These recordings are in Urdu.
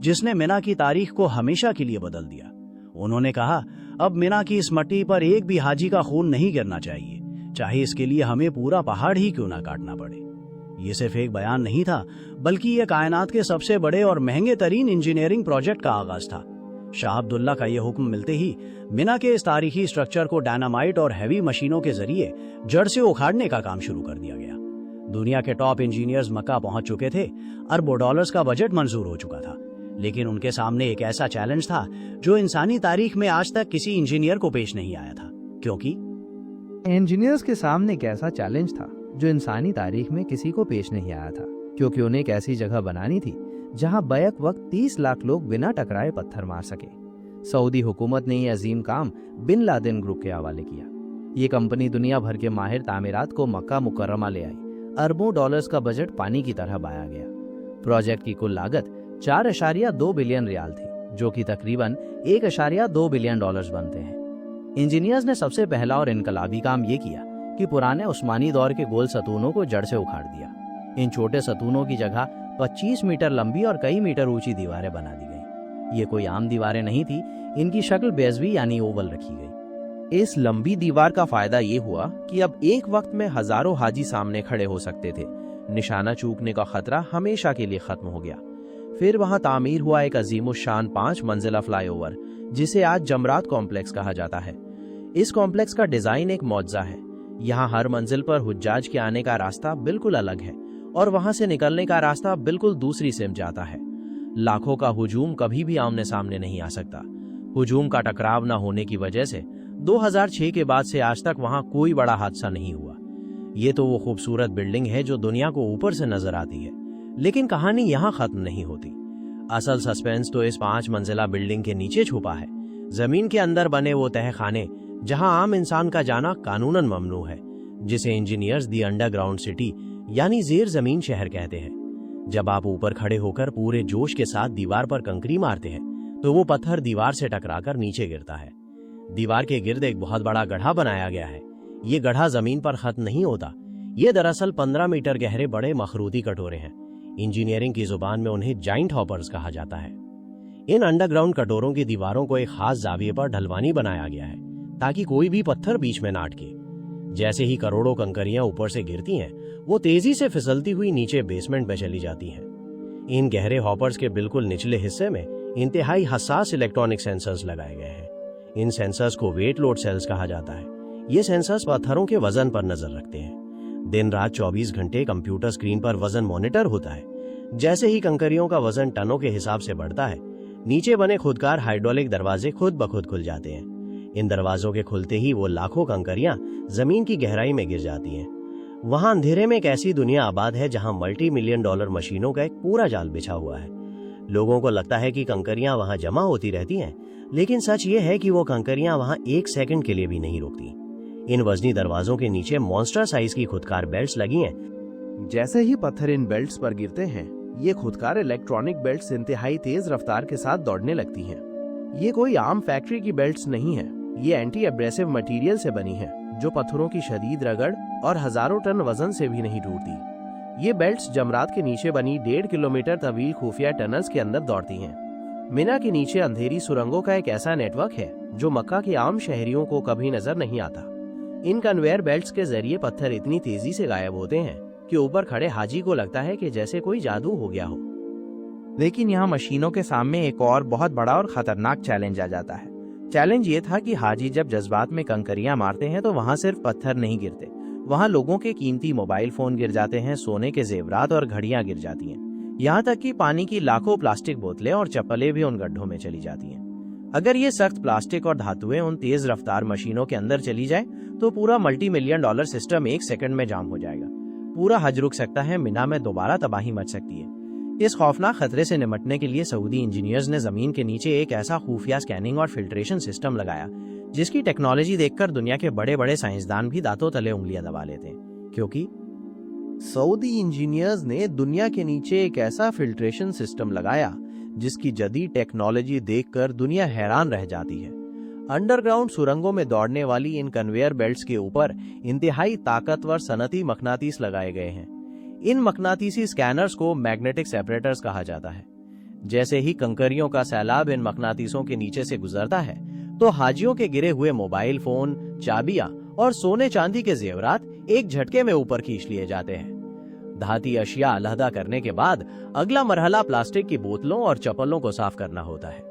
جس نے منا کی تاریخ کو ہمیشہ کے لیے بدل دیا۔ انہوں نے کہا، اب منا کی اس مٹی پر ایک بھی حاجی کا خون نہیں گرنا چاہیے، چاہے اس کے لیے ہمیں پورا پہاڑ ہی کیوں نہ کاٹنا پڑے۔ یہ صرف ایک بیان نہیں تھا، بلکہ یہ کائنات کے سب سے بڑے اور مہنگے ترین انجینئرنگ پروجیکٹ کا آغاز تھا۔ شاہ عبداللہ کا یہ حکم ملتے ہی منا کے اس تاریخی اسٹرکچر کو ڈائنامائٹ اور ہیوی مشینوں کے ذریعے جڑ سے اکھاڑنے کا کام شروع کر دیا گیا۔ دنیا کے ٹاپ انجینئرز مکہ پہنچ چکے تھے، اربوں ڈالرز کا بجٹ منظور ہو چکا تھا، لیکن ان کے سامنے ایک ایسا چیلنج تھا جو انسانی تاریخ میں آج تک کسی انجینئر کو پیش نہیں آیا تھا۔ انجینئرز کے سامنے ایک ایسا چیلنج تھا جو انسانی تاریخ میں کسی کو پیش نہیں آیا تھا، کیونکہ انہیں ایک ایسی جگہ بنانی تھی جہاں بیک وقت 30 لاکھ لوگ بنا ٹکرائے پتھر مار سکے۔ سعودی حکومت نے یہ عظیم کام بن لادن گروپ کے حوالے کیا۔ یہ کمپنی دنیا بھر کے ماہر تعمیرات کو مکہ مکرمہ لے آئی۔ اربوں ڈالرز کا بجٹ پانی کی طرح بہایا گیا۔ پروجیکٹ کی کل لاگت 4.2 بلین ریال تھی، جو کہ تقریباً 1.2 بلین ڈالرز بنتے ہیں۔ انجینئرز نے سب سے پہلا اور انقلابی کام یہ کیا کہ پرانے عثمانی دور کے گول ستونوں کو جڑ سے اکھاڑ دیا۔ ان چھوٹے ستونوں کی جگہ 25 میٹر لمبی اور کئی میٹر اونچی دیواریں بنا دی گئیں۔ یہ کوئی عام دیواریں نہیں تھی، ان کی شکل بیضوی یعنی اوول رکھی گئی۔ اس لمبی دیوار کا فائدہ یہ ہوا کہ اب ایک وقت میں ہزاروں حاجی سامنے کھڑے ہو سکتے تھے۔ نشانہ چوکنے کا خطرہ ہمیشہ کے لیے ختم ہو گیا۔ پھر وہاں تعمیر ہوا ایک عظیم الشان 5 منزلہ فلائی اوور، جسے آج جمرات کمپلیکس کہا جاتا ہے۔ اس کمپلیکس کا ڈیزائن ایک معجزہ ہے۔ یہاں ہر منزل پر حجاج کے آنے کا راستہ بالکل الگ ہے اور وہاں سے نکلنے کا راستہ بالکل دوسری سمت جاتا ہے۔ لاکھوں کا ہجوم کبھی بھی آمنے سامنے نہیں آ سکتا۔ ہجوم کا ٹکراؤ نہ ہونے کی وجہ سے 2006 کے بعد سے آج تک وہاں کوئی بڑا حادثہ نہیں ہوا۔ یہ تو وہ خوبصورت بلڈنگ ہے جو دنیا کو اوپر سے نظر آتی ہے، لیکن کہانی یہاں ختم نہیں ہوتی۔ اصل سسپینس تو اس 5 منزلہ بلڈنگ کے نیچے چھپا ہے۔ زمین کے اندر بنے وہ تہہ خانے جہاں عام انسان کا جانا قانوناً ممنوع ہے، جسے engineers the under ground city یعنی زیر زمین شہر کہتے ہیں۔ جب آپ اوپر کھڑے ہو کر پورے جوش کے ساتھ دیوار پر کنکری مارتے ہیں تو وہ پتھر دیوار سے ٹکرا کر نیچے گرتا ہے۔ دیوار کے گرد ایک بہت بڑا گڑھا بنایا گیا ہے۔ یہ گڑھا زمین پر ختم نہیں ہوتا، یہ دراصل 15 میٹر گہرے بڑے مخروطی کٹورے ہیں۔ انجینئرنگ کی زبان میں انہیں جائنٹ ہاپرز کہا جاتا ہے۔ ان انڈر گراؤنڈ کٹوروں کی دیواروں کو ایک خاص زاویے پر ڈھلوانی بنایا گیا ہے تاکہ کوئی بھی پتھر بیچ میں نہ اٹکے۔ جیسے ہی کروڑوں کنکریاں اوپر سے گرتی ہیں، وہ تیزی سے پھسلتی ہوئی نیچے بیسمنٹ میں چلی جاتی ہیں۔ ان گہرے ہاپرز کے بالکل نچلے حصے میں انتہائی حساس الیکٹرانک سینسرز لگائے گئے ہیں۔ ان سینسرز کو ویٹ لوڈ سیلز کہا جاتا ہے۔ یہ سینسرز پتھروں کے وزن پر نظر رکھتے ہیں۔ دن رات 24 گھنٹے کمپیوٹر اسکرین پر وزن مانیٹر ہوتا ہے۔ جیسے ہی کنکریوں کا وزن ٹنوں کے حساب سے بڑھتا ہے، نیچے بنے خودکار ہائیڈرولک دروازے خود بخود کھل جاتے ہیں۔ ان دروازوں کے کھلتے ہی وہ لاکھوں کنکریاں زمین کی گہرائی میں گر جاتی ہیں۔ وہاں اندھیرے میں ایک ایسی دنیا آباد ہے جہاں ملٹی ملین ڈالر مشینوں کا ایک پورا جال بچھا ہوا ہے۔ لوگوں کو لگتا ہے کہ کنکریاں وہاں جمع ہوتی رہتی ہیں، لیکن سچ یہ ہے کہ وہ کنکریاں وہاں 1 سیکنڈ کے لیے بھی نہیں رکتی۔ ان وزنی دروازوں کے نیچے مانسٹر سائز کی خودکار بیلٹس لگی ہیں۔ جیسے ہی پتھر ان بیلٹس پر گرتے ہیں، یہ خودکار الیکٹرانک بیلٹس انتہائی تیز رفتار کے ساتھ دوڑنے لگتی ہیں۔ یہ کوئی عام فیکٹری کی بیلٹس نہیں ہیں، یہ اینٹی ایبریسو مٹیریل سے بنی ہیں جو پتھروں کی شدید رگڑ اور ہزاروں ٹن وزن سے بھی نہیں ٹوٹتی۔ یہ بیلٹس جمرات کے نیچے بنی 1.5 کلومیٹر طویل خفیہ ٹنلز کے اندر دوڑتی ہیں۔ منا کے نیچے اندھیری سرنگوں کا ایک ایسا نیٹ ورک ہے جو مکہ کے عام شہریوں کو کبھی نظر نہیں آتا۔ ان کنویئر بیلٹس کے ذریعے پتھر اتنی تیزی سے غائب ہوتے ہیں کہ اوپر کھڑے حاجی کو لگتا ہے کہ جیسے کوئی جادو ہو گیا ہو۔ لیکن یہاں مشینوں کے سامنے ایک اور بہت بڑا اور خطرناک چیلنج آ جاتا ہے۔ چیلنج یہ تھا کہ حاجی جب جذبات میں کنکریاں مارتے ہیں تو وہاں صرف پتھر نہیں گرتے، وہاں لوگوں کے قیمتی موبائل فون گر جاتے ہیں، سونے کے زیورات اور گھڑیاں گر جاتی ہیں، یہاں تک کہ پانی کی لاکھوں پلاسٹک بوتلیں اور چپلیں بھی ان گڈھوں میں چلی جاتی ہیں۔ اگر یہ سخت پلاسٹک اور دھاتویں ان تیز رفتار مشینوں کے اندر چلی جائے تو پورا multi million dollar system 1 second میں جام ہو جائے گا۔ پورا حج رک سکتا ہے، منا میں دوبارہ تباہی مچ سکتی ہے۔ اس خوفناک خطرے سے نمٹنے کے لیے سعودی انجینئرز نے زمین کے نیچے ایک ایسا خفیہ اسکیننگ اور فلٹریشن سسٹم لگایا جس کی ٹیکنالوجی دیکھ کر دنیا کے بڑے بڑے سائنسدان بھی دانتوں تلے انگلیاں دبا لیتے ہیں، کیونکہ سعودی انجینئرز نے دنیا کے نیچے ایک ایسا فلٹریشن سسٹم لگایا جس کی جدید ٹیکنالوجی دیکھ کر دنیا حیران رہ جاتی ہے۔ انڈر گراؤنڈ سرنگوں میں دوڑنے والی ان کنویئر بیلٹس کے اوپر انتہائی طاقتور صنعتی مقناطیس لگائے گئے ہیں۔ ان مقناطیسی اسکینرز کو میگنیٹک سیپریٹرز کہا جاتا ہے۔ جیسے ہی کنکریوں کا سیلاب ان مقناطیسوں کے نیچے سے گزرتا ہے تو حاجیوں کے گرے ہوئے موبائل فون، چابیاں اور سونے چاندی کے زیورات ایک جھٹکے میں اوپر کھینچ لیے جاتے ہیں۔ دھاتی اشیاء علیحدہ کرنے کے بعد اگلا مرحلہ پلاسٹک کی بوتلوں اور چپلوں کو صاف کرنا ہوتا ہے۔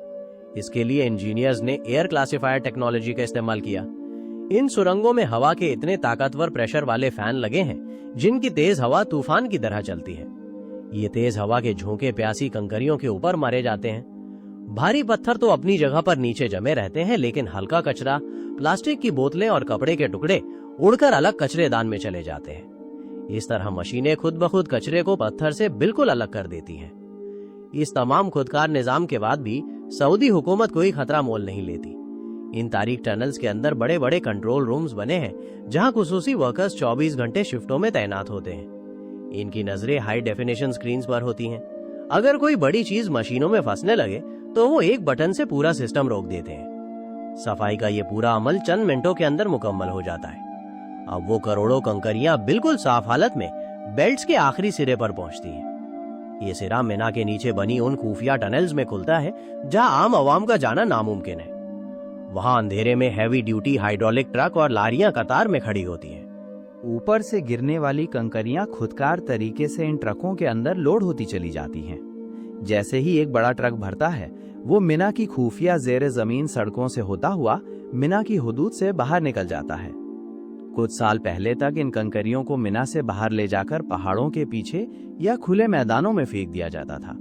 اس کے لیے انجینئرز نے ایئر کلاسیفائر ٹیکنالوجی کا استعمال کیا۔ ان سرنگوں میں ہوا کے اتنے طاقتور پریشر والے فین لگے ہیں جن کی تیز ہوا طوفان کی طرح چلتی ہے۔ یہ تیز ہوا کے جھونکے پیاسی کنکریوں کے اوپر مارے جاتے ہیں۔ بھاری پتھر تو اپنی جگہ پر نیچے جمے رہتے ہیں، لیکن ہلکا کچرا، پلاسٹک کی بوتلیں اور کپڑے کے ٹکڑے اڑ کر الگ کچرے دان میں چلے جاتے ہیں۔ اس طرح مشینیں خود بخود کچرے کو پتھر سے بالکل الگ کر دیتی ہیں۔ اس تمام خودکار نظام کے بعد بھی سعودی حکومت کوئی خطرہ مول نہیں لیتی۔ ان تاریک ٹنلز کے اندر بڑے بڑے کنٹرول رومز بنے ہیں جہاں خصوصی ورکرز 24 گھنٹے شفٹوں میں تعینات ہوتے ہیں۔ ان کی نظریں ہائی ڈیفینیشن سکرینز پر ہوتی ہیں۔ اگر کوئی بڑی چیز مشینوں میں پھنسنے لگے تو وہ ایک بٹن سے پورا سسٹم روک دیتے ہیں۔ صفائی کا یہ پورا عمل چند منٹوں کے اندر مکمل ہو جاتا ہے۔ اب وہ کروڑوں کنکریاں بالکل صاف حالت میں بیلٹس کے آخری سرے پر پہنچتی ہیں۔ یہ سرا مینا کے نیچے بنی ان خفیہ ٹنلز میں کھلتا ہے جہاں عام عوام کا جانا ناممکن ہے۔ وہاں اندھیرے میں ہیوی ڈیوٹی ہائیڈرولک ٹرک اور لاریاں قطار میں کھڑی ہوتی ہیں۔ اوپر سے گرنے والی کنکریاں خودکار طریقے سے ان ٹرکوں کے اندر لوڈ ہوتی چلی جاتی ہیں۔ جیسے ہی ایک بڑا ٹرک بھرتا ہے وہ مینا کی خفیہ زیر زمین سڑکوں سے ہوتا ہوا مینا کی حدود سے باہر نکل جاتا ہے۔ کچھ سال پہلے تک ان کنکریوں کو مینا سے باہر لے جا کر پہاڑوں کے پیچھے یا کھلے میدانوں میں پھینک دیا جاتا تھا،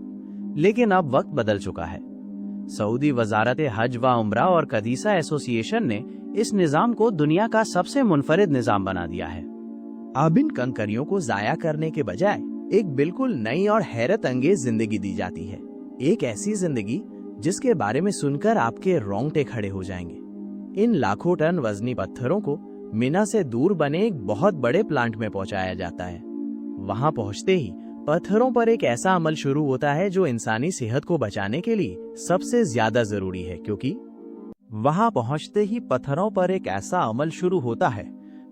لیکن اب وقت بدل چکا ہے۔ سعودی وزارت حج و عمرہ اور قدیسہ ایسوسی ایشن نے اس نظام کو دنیا کا سب سے منفرد نظام بنا دیا ہے۔ اب ان کنکریوں کو ضائع کرنے کے بجائے ایک بالکل نئی اور حیرت انگیز زندگی دی جاتی ہے، ایک ایسی زندگی جس کے بارے میں سن کر آپ کے رونگٹے کھڑے ہو جائیں گے۔ ان لاکھوں ٹن وزنی پتھروں کو مینا سے دور بنے ایک بہت بڑے پلانٹ میں پہنچایا جاتا ہے۔ وہاں پہنچتے ہی پتھروں پر ایک ایسا عمل شروع ہوتا ہے جو انسانی صحت کو بچانے کے لیے سب سے زیادہ ضروری ہے، کیونکہ وہاں پہنچتے ہی پتھروں پر ایک ایسا عمل شروع ہوتا ہے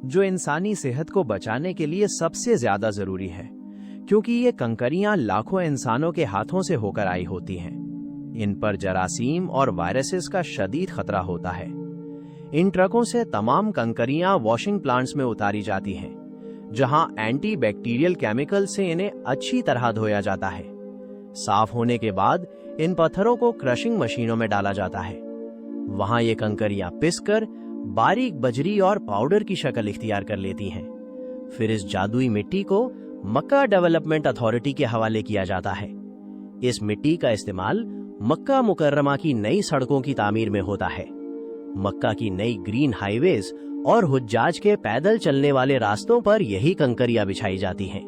جو انسانی صحت کو بچانے کے لیے سب سے زیادہ ضروری ہے، کیونکہ یہ کنکریاں لاکھوں انسانوں کے ہاتھوں سے ہو کر آئی ہوتی ہیں۔ ان پر جراثیم اور وائرسز کا شدید خطرہ ہوتا ہے۔ ان ٹرکوں سے تمام کنکریاں واشنگ پلانٹس میں اتاری جاتی ہیں، جہاں اینٹی بیکٹیریل کیمیکل سے انہیں اچھی طرح دھویا جاتا ہے۔ صاف ہونے کے بعد ان پتھروں کو کرشنگ مشینوں میں ڈالا جاتا ہے۔ وہاں یہ کنکریاں پس کر باریک بجری اور پاؤڈر کی شکل اختیار کر لیتی ہیں۔ پھر اس جادوئی مٹی کو مکہ ڈیولپمنٹ اتھارٹی کے حوالے کیا جاتا ہے۔ اس مٹی کا استعمال مکہ مکرمہ کی نئی سڑکوں کی تعمیر میں ہوتا ہے۔ مکہ کی نئی گرین ہائی ویز اور حجاج کے پیدل چلنے والے راستوں پر یہی کنکریاں بچھائی جاتی ہیں۔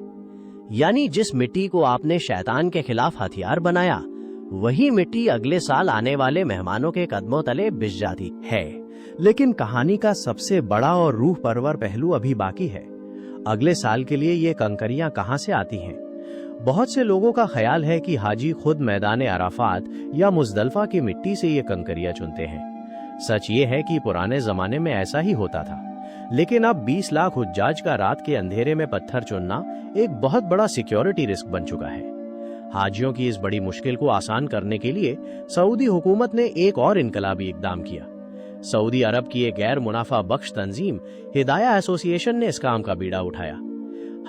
یعنی جس مٹی کو آپ نے شیطان کے خلاف ہتھیار بنایا، وہی مٹی اگلے سال آنے والے مہمانوں کے قدموں تلے بچھ جاتی ہے۔ لیکن کہانی کا سب سے بڑا اور روح پرور پہلو ابھی باقی ہے۔ اگلے سال کے لیے یہ کنکریاں کہاں سے آتی ہیں؟ بہت سے لوگوں کا خیال ہے کہ حاجی خود میدان عرفات یا مزدلفہ کی مٹی سے یہ کنکریاں چنتے ہیں۔ سچ یہ ہے کہ پرانے زمانے میں ایسا ہی ہوتا تھا، لیکن اب 20 لاکھ حجاج کا رات کے اندھیرے میں پتھر چننا ایک بہت بڑا سیکیورٹی رسک بن چکا ہے۔ حاجیوں کی اس بڑی مشکل کو آسان کرنے کے لیے سعودی حکومت نے ایک اور انقلابی اقدام کیا۔ سعودی عرب کی ایک غیر منافع بخش تنظیم ہدایہ ایسوسی ایشن نے اس کام کا بیڑا اٹھایا۔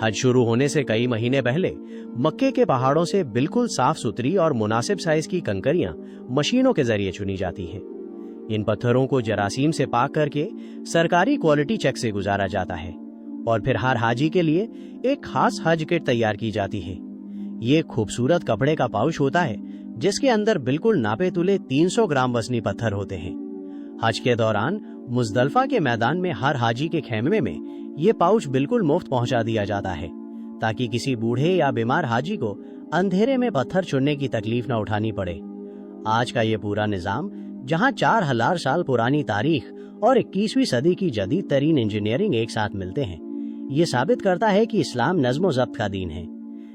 حج شروع ہونے سے کئی مہینے پہلے مکے کے پہاڑوں سے بالکل صاف ستھری اور مناسب سائز کی کنکریاں مشینوں کے ذریعے چنی جاتی ہیں۔ ان پتھروں کو جراثیم سے پاک کر کے سرکاری کوالٹی چیک سے گزارا جاتا ہے، اور پھر ہر حاجی کے لیے ایک خاص حج کٹ تیار کی جاتی ہے۔ یہ خوبصورت کپڑے کا پاؤچ ہوتا ہے جس کے اندر بالکل ناپے تلے 300 گرام وزنی پتھر ہوتے ہیں۔ حج کے دوران مزدلفہ کے میدان میں ہر حاجی کے خیمے میں یہ پاؤچ بالکل مفت پہنچا دیا جاتا ہے، تاکہ کسی بوڑھے یا بیمار حاجی کو اندھیرے میں پتھر چننے کی تکلیف نہ اٹھانی پڑے۔ آج کا یہ پورا نظام، جہاں 4000 سال پرانی تاریخ اور 21ویں صدی کی جدید ترین انجینئرنگ ایک ساتھ ملتے ہیں، یہ ثابت کرتا ہے کہ اسلام نظم و ضبط کا دین ہے۔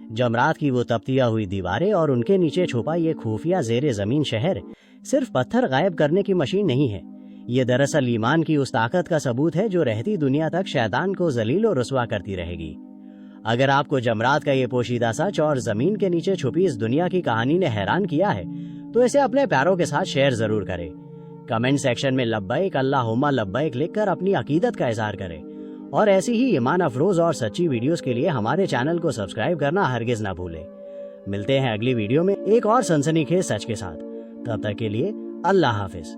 جمرات کی وہ تپتیاں ہوئی دیواریں اور ان کے نیچے چھپا یہ خفیہ زیر زمین شہر صرف پتھر غائب کرنے کی مشین نہیں ہے، یہ دراصل ایمان کی اس طاقت کا ثبوت ہے جو رہتی دنیا تک شیطان کو ذلیل و رسوا کرتی رہے گی۔ اگر آپ کو جمرات کا یہ پوشیدہ سچ اور زمین کے نیچے چھپی اس دنیا کی کہانی نے حیران کیا ہے تو اسے اپنے پیاروں کے ساتھ شیئر ضرور کریں۔ کمنٹ سیکشن میں لبیک اللہم لبیک لکھ کر اپنی عقیدت کا اظہار کریں، اور ایسی ہی ایمان افروز اور سچی ویڈیوز کے لیے ہمارے چینل کو سبسکرائب کرنا ہرگز نہ بھولیں۔ ملتے ہیں اگلی ویڈیو میں ایک اور سنسنی خیز سچ کے ساتھ، تب تک کے لیے اللہ حافظ۔